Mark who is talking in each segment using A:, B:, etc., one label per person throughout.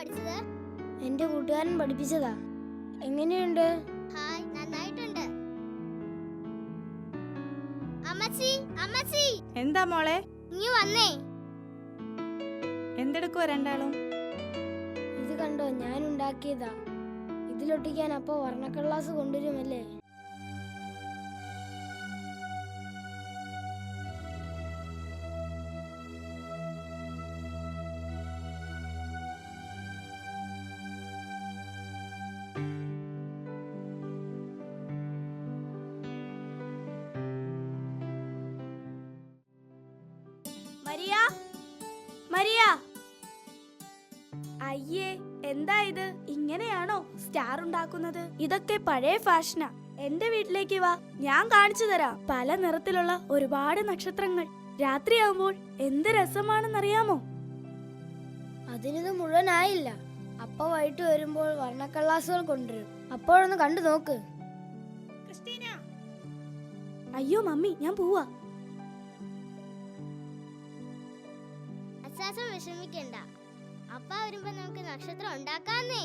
A: പഠിച്ചത്?
B: എന്റെ കൂട്ടുകാരൻ പഠിപ്പിച്ചതാ. എങ്ങനെയുണ്ട്?
A: ഹായ്, നന്നായിട്ടുണ്ട്. അമ്മച്ചി, അമ്മച്ചി.
C: എന്താ മോളെ?
A: ഇങ്ങ് വന്നേ.
C: എന്തെടുക്കുവാ രണ്ടാളും?
B: ഇത് കണ്ടോ, ഞാൻ ഉണ്ടാക്കിയതാ. ഇതിലൊട്ടിക്കാൻ അപ്പൊ വർണ്ണക്കള്ളാസ് കൊണ്ടുവരുമല്ലേ?
C: Maria, Maria. അയ്യേ, എന്താ ഇത്? ഇങ്ങനെയാണോ സ്റ്റാർ ഉണ്ടാക്കുന്നത്? ഇതൊക്കെ പഴയ ഫാഷനാ. എന്റെ വീട്ടിലേക്ക് വാ, ഞാൻ കാണിച്ചു തരാം. പല നിറത്തിലുള്ള ഒരുപാട് നക്ഷത്രങ്ങൾ. രാത്രിയാവുമ്പോൾ എന്ത് രസമാണെന്നറിയാമോ?
B: അതിനിത് മുഴുവനായില്ല. അപ്പ വൈകിട്ട് വരുമ്പോൾ വർണ്ണക്കള്ളാസുകൾ കൊണ്ടുവരും. അപ്പോഴൊന്ന് കണ്ടു നോക്ക്.
C: അയ്യോ മമ്മി, ഞാൻ പോവാ.
A: അച്ചാച്ചൻ വിഷമിക്കണ്ട. അപ്പ വരുമ്പോ നമുക്ക് നക്ഷത്രം ഉണ്ടാക്കാന്നേ.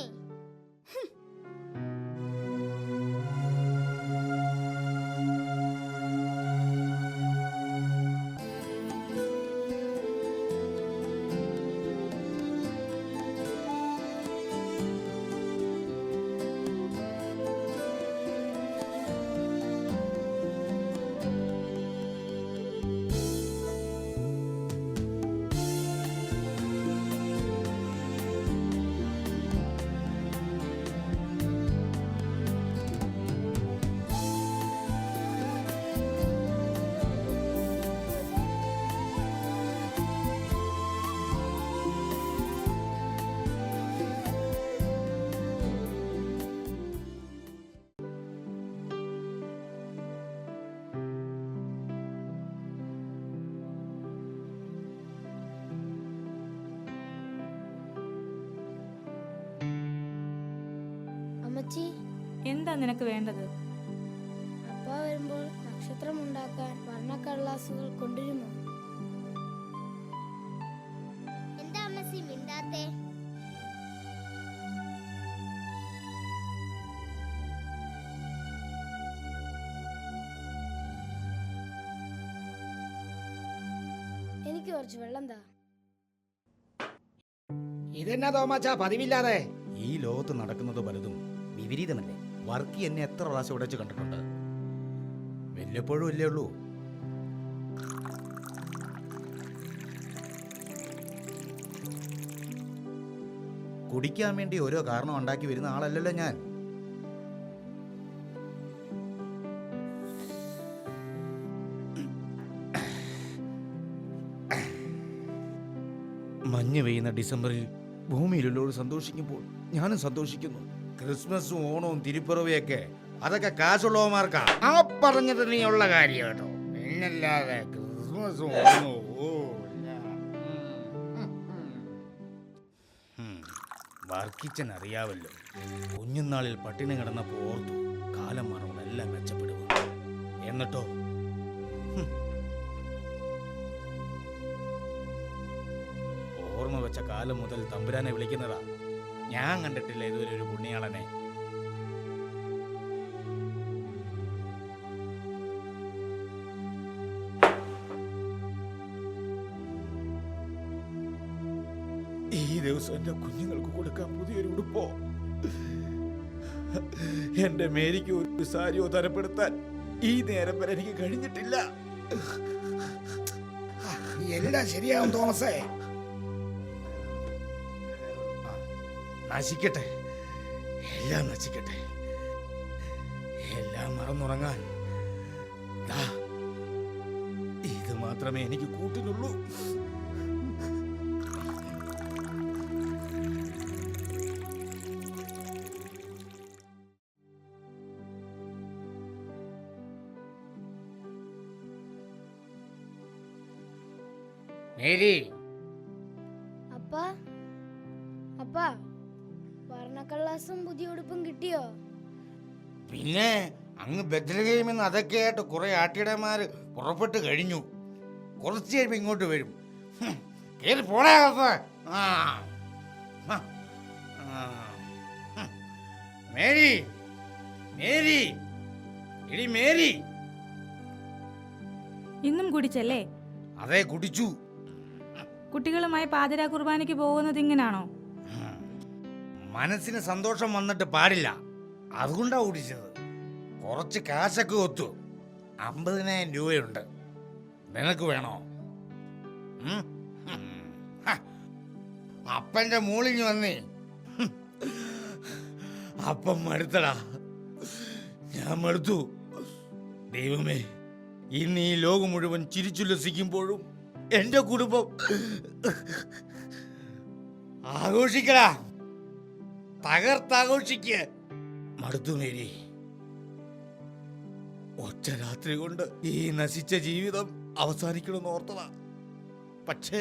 B: അമ്മച്ചി,
C: എന്താ നിനക്ക് വേണ്ടത്?
B: അപ്പ വരുമ്പോൾ നക്ഷത്രം ഉണ്ടാക്കാൻ വർണ്ണക്കള്ളാസുകൾ കൊണ്ടുവരുമോ?
A: എന്താ അമ്മച്ചി മിണ്ടാത്തേ?
B: എനിക്ക് കുറച്ച് വെള്ളം താ.
D: ഇതെന്നാ തോമാച്ചാ പതിവില്ലാതെ?
E: ഈ ലോകത്ത് നടക്കുന്നത് പലതും വിപരീതമല്ലേ? വർക്കി എന്നെ എത്ര പ്രാവശ്യം ഉടച്ച് കണ്ടിട്ടുണ്ട്. വല്ലപ്പോഴും ഇല്ലേ ഉള്ളൂ. കുടിക്കാൻ വേണ്ടി ഓരോ കാരണം ഉണ്ടാക്കി വരുന്ന ആളല്ലല്ലോ ഞാൻ. മഞ്ഞ് പെയ്യുന്ന ഡിസംബറിൽ ഭൂമിയിലുള്ളവർ സന്തോഷിക്കുമ്പോൾ ഞാനും സന്തോഷിക്കുന്നു. ക്രിസ്മസും ഓണവും തിരുപ്പിറവിയൊക്കെ അതൊക്കെ കാശുള്ളവന്മാർക്കാ.
D: ആ പറഞ്ഞത് നീ ഉള്ള കാര്യം കേട്ടോ. പിന്നല്ലാതെ ക്രിസ്മസും
E: വർക്കിച്ചൻ അറിയാവല്ലോ, കുഞ്ഞുനാളിൽ പട്ടിണി കിടന്നപ്പോൾ ഓർത്തു കാലം മാറുമ്പോഴെല്ലാം മെച്ചപ്പെടുക. എന്നിട്ടോ ഓർമ്മ വെച്ച കാലം മുതൽ തമ്പുരാനെ വിളിക്കുന്നതാ. ഞാൻ കണ്ടിട്ടില്ല ഇതുവരെ ഒരു പുണ്യാളനെ. ഈ ദിവസം എന്റെ കുഞ്ഞുങ്ങൾക്ക് കൊടുക്കാൻ പുതിയൊരു ഉടുപ്പോ, എന്റെ മേരിക്ക് ഒരു സാരിയോ തരപ്പെടുത്താൻ ഈ നേരം വരെ എനിക്ക് കഴിഞ്ഞിട്ടില്ല.
D: എല്ലാം ശരിയാവും തോമസേ.
E: നശിക്കട്ടെ, എല്ലാം നശിക്കട്ടെ. എല്ലാം മറന്നുറങ്ങാൻ ദാ ഇത് മാത്രമേ എനിക്ക് കൂട്ടിനുള്ളൂ.
D: മേരി,
B: അപ്പാ, അപ്പാ, വർണ്ണക്കള്ളാസും പുതിയ ഉടുപ്പും കിട്ടിയോ?
D: പിന്നെ അങ്ങ് ബദ്രഹീമെന്ന് അതൊക്കെയായിട്ട് കുറെ ആട്ടിടമാര് പുറപ്പെട്ട് കഴിഞ്ഞു. കുറച്ച് കഴിയുമ്പോൾ ഇങ്ങോട്ട് വരും. കേറി പോണേ. മേരി, മേരി, എടി മേരി.
F: ഇന്നും കുടിച്ചല്ലേ?
D: അതെ, കുടിച്ചു.
F: കുട്ടികളുമായി പാതിരാ കുർബാനയ്ക്ക് പോകുന്നത് ഇങ്ങനാണോ?
D: മനസ്സിന് സന്തോഷം വന്നിട്ട് പാടില്ല, അതുകൊണ്ടാ കുടിച്ചത്. കുറച്ച് കാശൊക്കെ ഒത്തു. 50,000 രൂപയുണ്ട്. നിനക്ക് വേണോ? അപ്പൻ്റെ മൂളിഞ്ഞ് വന്നേ. അപ്പം മടുത്തടാ, ഞാൻ മടുത്തു. ദൈവമേ, ഇന്ന് ഈ ലോകം മുഴുവൻ ചിരിച്ചുല്ലസിക്കുമ്പോഴും എൻ്റെ കുടുംബം ആഘോഷിക്കടാ, തകർത്താഘോഷിക്ക്. മടുത്തു മേരി. ഒറ്റ രാത്രി കൊണ്ട് ഈ നശിച്ച ജീവിതം അവസാനിക്കണമെന്ന് ഓർത്തതാ. പക്ഷേ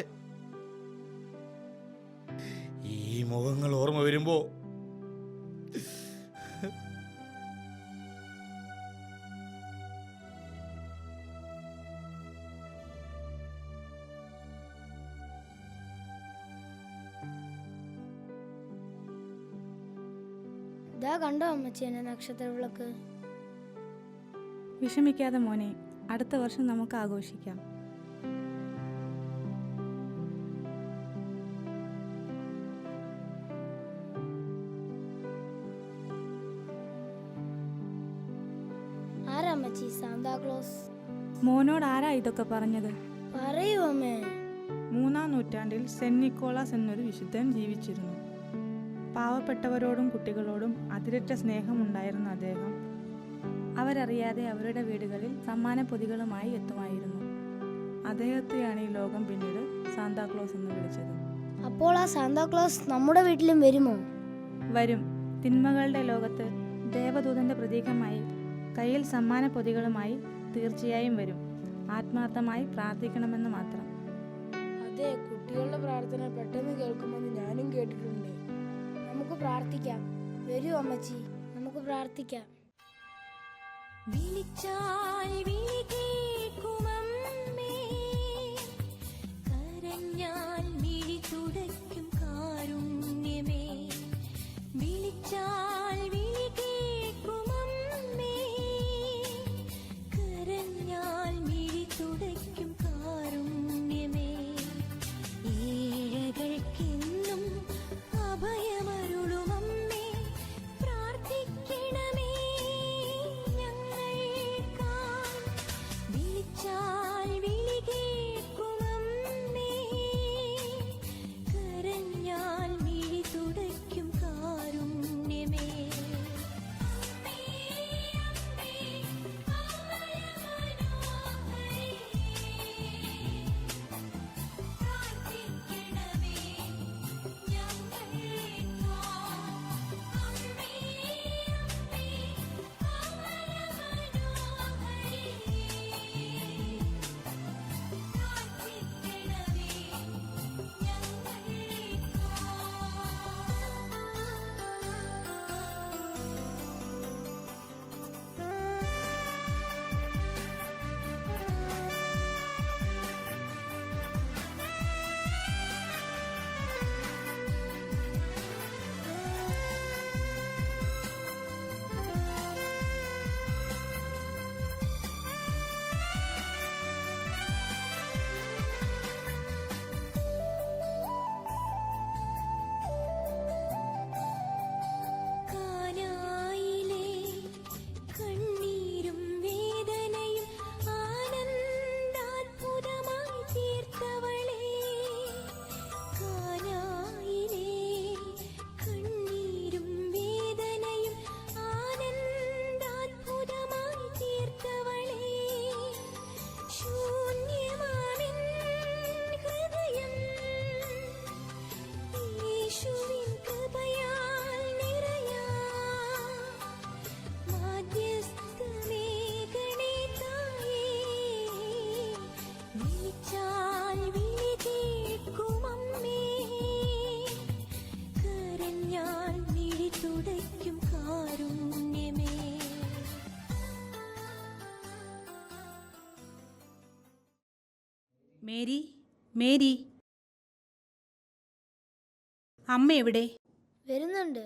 D: ഈ മുഖങ്ങൾ ഓർമ്മ വരുമ്പോ
B: ഇതാ കണ്ടോ അമ്മച്ചി എന്നെ നക്ഷത്ര വിളക്ക്?
F: വിഷമിക്കാതെ മോനെ, അടുത്ത വർഷം നമുക്ക് ആഘോഷിക്കാം.
B: ആരാ അമ്മച്ചി സാന്താക്ലോസ്?
F: മോനോട് ആരാ ഇതൊക്കെ പറഞ്ഞത്?
B: പറയൂ അമ്മേ.
F: 3-ാം നൂറ്റാണ്ടിൽ സെന്റ് നിക്കോളാസ് എന്നൊരു വിശുദ്ധൻ ജീവിച്ചിരുന്നു. പാവപ്പെട്ടവരോടും കുട്ടികളോടും അതിരറ്റ സ്നേഹമുണ്ടായിരുന്ന അദ്ദേഹം അവരറിയാതെ അവരുടെ വീടുകളിൽ സമ്മാന പൊതികളുമായി എത്തുമായിരുന്നു. അദ്ദേഹത്തെയാണ് ഈ ലോകം പിന്നീട് സാന്താക്ലോസ് എന്ന് വിളിച്ചത്.
B: അപ്പോൾ ആ സാന്താക്ലോസ് നമ്മുടെ വീട്ടിലും വരുമോ?
F: വരും. തിന്മകളുടെ ലോകത്ത് ദേവദൂതന്റെ പ്രതീകമായി കയ്യിൽ സമ്മാന പൊതികളുമായി തീർച്ചയായും വരും. ആത്മാർത്ഥമായി പ്രാർത്ഥിക്കണമെന്ന് മാത്രം.
B: അതെ, കുട്ടികളുടെ പ്രാർത്ഥന പെട്ടെന്ന് കേൾക്കുമെന്ന് ഞാനും കേട്ടിട്ടുണ്ട്. നമുക്ക് പ്രാർത്ഥിക്കാം. വരൂ അമ്മച്ചി, നമുക്ക് പ്രാർത്ഥിക്കാം.
G: വിളിച്ചാൽ വിളി കേൾക്കുമമ്മേ, കരഞ്ഞാൽ മിഴി തുടയ്ക്കും കാരുണ്യമേ. വിളിച്ചാൽ വിളി കേൾക്കുമമ്മേ, കരഞ്ഞാൽ മിഴി തുടയ്ക്കും കാരുണ്യമേ. ഏഴകൾക്കെന്നും അഭയമരുളുമമ്മേ, പ്രാർത്ഥിക്കണമേ ഞങ്ങൾക്കായി. വിളിച്ചാൽ വിളി കേൾക്കുമമ്മേ, കരഞ്ഞാൽ മിഴി തുടയ്ക്കും കാരുണ്യമേ. അമ്മേ, അമ്മേ, അമരമനോഹരേ, പ്രാർത്ഥിക്കണമേ ഞങ്ങൾക്കായി. അമ്മേ, അമ്മേ, അമരമനോഹരേ, പ്രാർത്ഥിക്കണമേ കാനായിലെ കണ്ണീരും വേദനയും ആനന്ദാത്ഭുതമായി തീർത്തവളേ. കാനായിലെ കണ്ണീരും വേദനയും ആനന്ദാത്ഭുതമായി തീർത്തവളേ. ശൂന്യമാമിൻ ഹൃദയം യേശുവിൻ കൃപയാൽ നിറയാം. മാധ്യസ്ഥമേകണേ തായേ, വിളിച്ചാൽ വിളി കേൾക്കുമമ്മേ, കരഞ്ഞാൽ മിഴി തുടയ്ക്കും കാരുണ്യമേ.
H: മേരി, മേരി, അമ്മ എവിടെ?
B: വരുന്നുണ്ട്.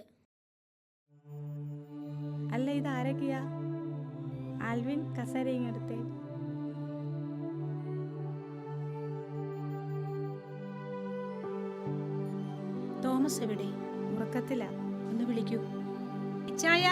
F: അല്ല, ഇത് ആരൊക്കെയാ? ആൽവിൻ, കസേര ഇങ്ങെടുത്തേ.
H: തോമസ് എവിടെ?
F: ഉറക്കത്തില.
H: ഒന്ന് വിളിക്കൂ. ചായ.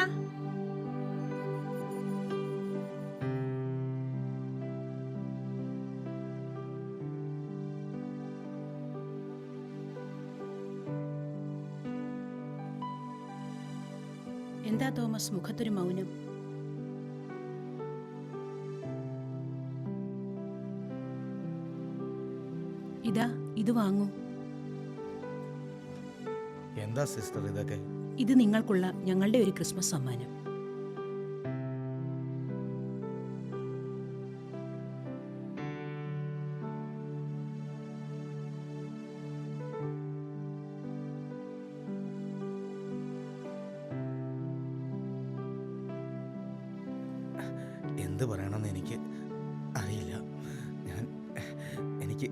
H: എന്താ തോമസ്, മുഖത്തൊരു മൗനം? ഇതാ, ഇത് വാങ്ങൂ.
E: എന്താ സിസ്റ്റർ ഇതൊക്കെ?
H: ഇത് നിങ്ങൾക്കുള്ള ഞങ്ങളുടെ ഒരു ക്രിസ്മസ് സമ്മാനം.
E: എന്ത് പറയണമെന്ന് എനിക്ക് അറിയില്ല. എനിക്ക്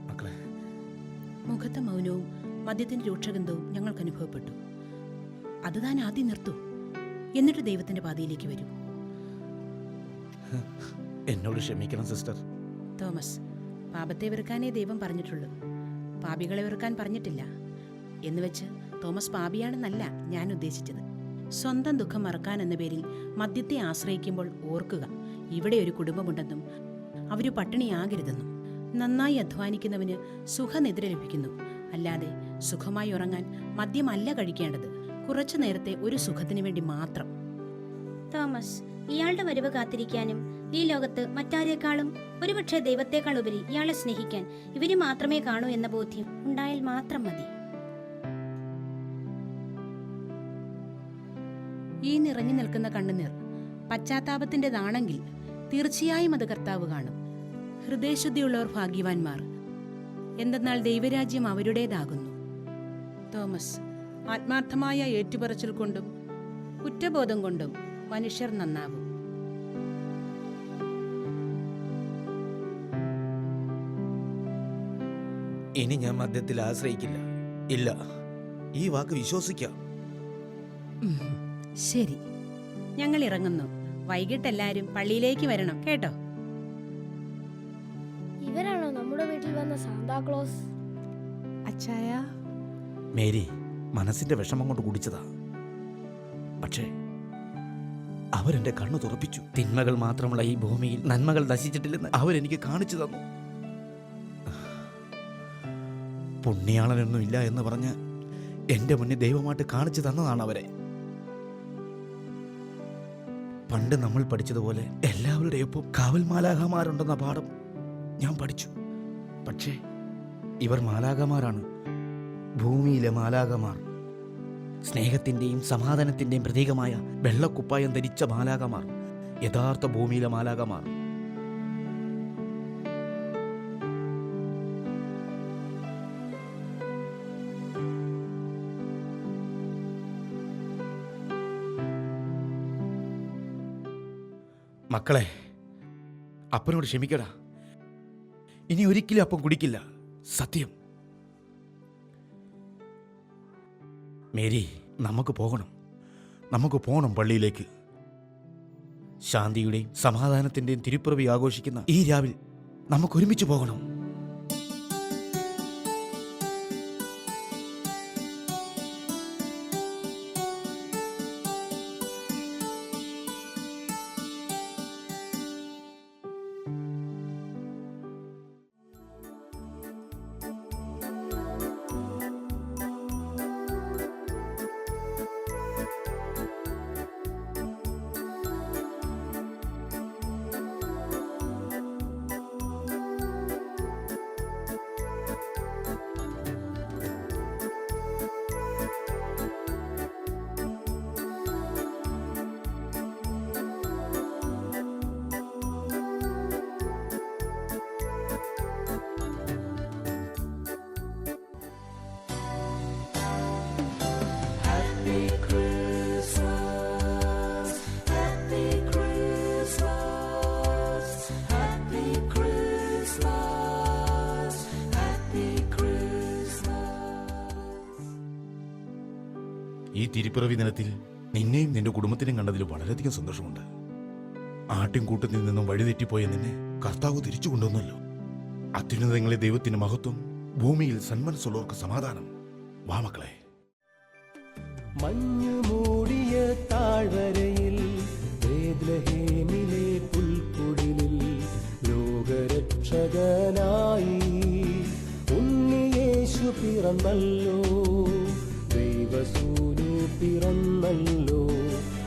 E: മക്കളെ,
H: മുഖത്തെ മൗനവും മദ്യത്തിന്റെ രൂക്ഷഗന്ധവും ഞങ്ങൾക്ക് അനുഭവപ്പെട്ടു. അത് താൻ ആദ്യം നിർത്തൂ, എന്നിട്ട് ദൈവത്തിന്റെ പാതയിലേക്ക് വരൂ.
E: എന്നോട് ക്ഷമിക്കണം സിസ്റ്റർ.
H: തോമസ്, പാപത്തെ വെറുക്കാനേ ദൈവം പറഞ്ഞിട്ടുള്ളൂ, പാപികളെ വെറുക്കാൻ പറഞ്ഞിട്ടില്ല. എന്നുവെച്ച് തോമസ് പാപിയാണെന്നല്ല ഞാൻ ഉദ്ദേശിച്ചത്. സ്വന്തം ദുഃഖം മറക്കാൻ എന്ന പേരിൽ മദ്യത്തെ ആശ്രയിക്കുമ്പോൾ ഓർക്കുക, ഇവിടെ ഒരു കുടുംബമുണ്ടെന്നും അവര് പട്ടിണിയാകരുതെന്നും. നന്നായി അധ്വാനിക്കുന്നവന് സുഖനിദ്ര ലഭിക്കുന്നു, അല്ലാതെ സുഖമായി ഉറങ്ങാൻ മദ്യമല്ല കഴിക്കേണ്ടത്, കുറച്ചു നേരത്തെ ഒരു സുഖത്തിന് വേണ്ടി മാത്രം.
I: തോമസ്, ഇയാളുടെ വരവ് കാത്തിരിക്കാനും ഈ ലോകത്ത് മറ്റാരേക്കാളും ഒരുപക്ഷെ ദൈവത്തെക്കാൾ ഉപരി ഇയാളെ സ്നേഹിക്കാൻ ഇവര് മാത്രമേ കാണൂ എന്ന ബോധ്യം ഉണ്ടായാൽ മാത്രം മതി.
H: ഈ നിറഞ്ഞു നിൽക്കുന്ന കണ്ണുനീർ പശ്ചാത്താപത്തിൻ്റെതാണെങ്കിൽ തീർച്ചയായും അത് കർത്താവ് കാണും. ഹൃദയശുദ്ധിയുള്ളവർ ഭാഗ്യവാന്മാർ, എന്തെന്നാൽ ദൈവരാജ്യം അവരുടേതാകുന്നു. തോമസ്, ആത്മാർത്ഥമായ ഏറ്റുപറച്ചിൽ കൊണ്ടും കുറ്റബോധം കൊണ്ടും മനുഷ്യർ നന്നാവും.
E: ഇനി ഞാൻ മദ്യത്തിൽ ആശ്രയിക്കില്ല. ഇല്ല, ഈ വാക്ക് വിശ്വസിക്കാം.
H: ശരി, ഞങ്ങൾ ഇറങ്ങുന്നു. വൈകിട്ട് എല്ലാവരും പള്ളിയിലേക്ക് വരണം കേട്ടോ.
B: ഇവരാണോ നമ്മുടെ വീട്ടിൽ വന്ന സാന്താക്ലോസ്?
F: അച്ചായ,
E: മേരി മനസ്സിന്റെ വിഷമം കൊണ്ട് കുടിച്ചതാ. പക്ഷേ അവരെന്റെ കണ്ണു തുറപ്പിച്ചു. തിന്മകൾ മാത്രമുള്ള ഈ ഭൂമിയിൽ നന്മകൾ നശിച്ചിട്ടില്ലെന്ന് അവരെനിക്ക് കാണിച്ചു തന്നു. പുണ്യാളനൊന്നും ഇല്ല എന്ന് പറഞ്ഞ് എന്റെ മുന്നിൽ ദൈവമായിട്ട് കാണിച്ചു തന്നതാണ് അവരെ. പണ്ട് നമ്മൾ പഠിച്ചതുപോലെ എല്ലാവരുടെയും ഒപ്പം കാവൽ മാലാഖമാരുണ്ടെന്ന പാഠം ഞാൻ പഠിച്ചു. പക്ഷേ ഇവർ മാലാഖമാരാണ്, ഭൂമിയിലെ മാലാഖമാർ. സ്നേഹത്തിന്റെയും സമാധാനത്തിന്റെയും പ്രതീകമായ വെള്ളക്കുപ്പായം ധരിച്ച മാലാഖമാർ, യഥാർത്ഥ ഭൂമിയിലെ മാലാഖമാർ. മക്കളെ, അപ്പനോട് ക്ഷമിക്കടാ. ഇനി ഒരിക്കലും അപ്പം കുടിക്കില്ല, സത്യം. മേരി, നമുക്ക് പോകണം പള്ളിയിലേക്ക്. ശാന്തിയുടെയും സമാധാനത്തിന്റെയും തിരുപ്പിറവി ആഘോഷിക്കുന്ന ഈ രാവിൽ നമുക്ക് ഒരുമിച്ച് പോകണം. തിരുപ്പിറവി ദിനത്തിൽ നിന്നെയും നിന്റെ കുടുംബത്തിനെയും കണ്ടതിൽ വളരെയധികം സന്തോഷമുണ്ട്. ആട്ടിൻകൂട്ടത്തിൽ നിന്നും വഴിതെറ്റിപ്പോയ നിന്നെ കർത്താവ് തിരിച്ചു കൊണ്ടുവന്നല്ലോ. അത്യുന്നതങ്ങളെ ദൈവത്തിന്റെ മഹത്വം, ഭൂമിയിൽ സന്മനസ്സുള്ളവർക്ക് സമാധാനം. വാ മക്കളെ.
J: മഞ്ഞു മൂടിയ താഴ്വരയിൽ ബേത്ലഹേമിലെ പുൽക്കുടിലിൽ ലോകരക്ഷകനായി ഉണ്ണിയേശു പിറന്നല്ലോ, ദൈവസൂനു പിറന്നല്ലോ.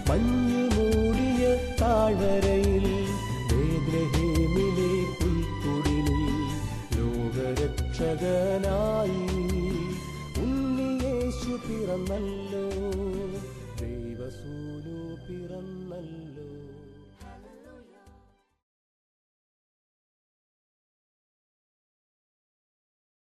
J: മഞ്ഞു മൂടിയ താഴ്വരയിൽ ബേത്ലഹേമിലെ പുൽക്കുടിലിൽ ലോകരക്ഷകനായി ഉണ്ണിയേശു പിറന്നല്ലോ, ദൈവസൂനു പിറന്നല്ലോ.